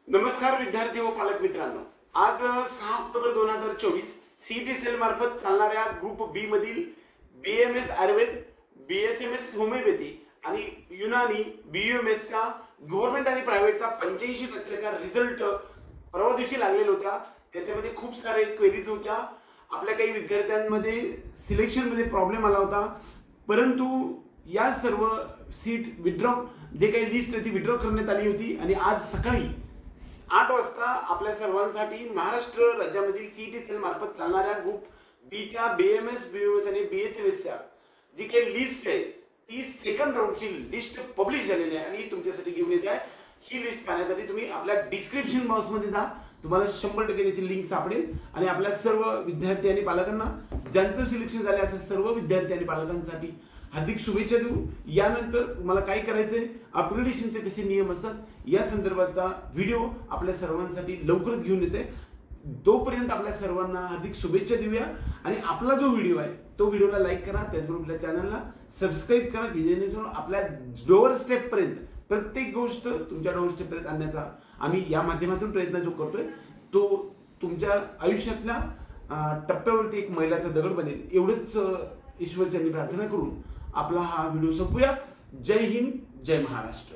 नमस्कार विद्यार्थी व पालक मित्रांनो, आज 6 ऑक्टोबर 2024 सीईटी सेल मार्फत चालणाऱ्या ग्रुप बी मधील बीएमएस आयुर्वेद, बीएचएमएस होमिओपॅथी आणि युनानी बीयूएमएस चा गव्हर्नमेंट आणि प्रायव्हेटचा 85% रिझल्ट परवा दिवशी लागलेला होता। त्याच्यामध्ये खूप सारे क्वेरीज होत्या। आपल्या काही विद्यार्थ्यांमध्ये सिलेक्शन मध्ये प्रॉब्लेम आला होता, परंतु या सर्व सीट विथड्रॉ जे काही लिस्ट होती विथड्रॉ करण्यात आली होती आणि आज सकाळी 8 वाजता आपल्या सर्वांसाठी महाराष्ट्र राज्यामधील सीईटी सेल मार्फत चालणाऱ्या ग्रुप बी च्या बीएमएस, बीयूएमएस आणि बीएचएमएस च्या जी काही लिस्ट आहे ती सेकंड राऊंडची लिस्ट पब्लिश झालेली आहे आणि तुमच्यासाठी घेऊन येते आहे। ही लिस्ट पाहण्यासाठी तुम्ही आपल्या डिस्क्रिप्शन बॉक्स मध्ये जा, तुम्हाला 100% त्याची लिंक सापडेल आणि आपल्या सर्व विद्यार्थी आणि पालकांना ज्यांचं सिलेक्शन झाले असे सर्व विद्यार्थी आणि पालकांसाठी हार्दिक शुभेच्छा देऊ। यानंतर तुम्हाला काय करायचंय, अपग्रेडेशनचे कसे नियम असतात या संदर्भाचा व्हिडिओ आपल्या सर्वांसाठी लवकरच घेऊन येते। तोपर्यंत आपल्या सर्वांना हार्दिक शुभेच्छा देऊया आणि आपला जो व्हिडिओ आहे तो व्हिडिओला लाईक करा, त्याचबरोबर आपल्या चॅनलला सबस्क्राइब करा जेणेकरून आपल्या डोअर स्टेप पर्यंत प्रत्येक गोष्ट तुमच्या डोअर स्टेप पर्यंत आणण्याचा आम्ही या माध्यमातून प्रयत्न जो करतोय तो तुमच्या आयुष्यातल्या टप्प्यावरती एक मैलाचा दगड बनेल एवढंच ईश्वरचरणी प्रार्थना करून आपला हा व्हिडिओ संपूया। जय हिंद, जय महाराष्ट्र।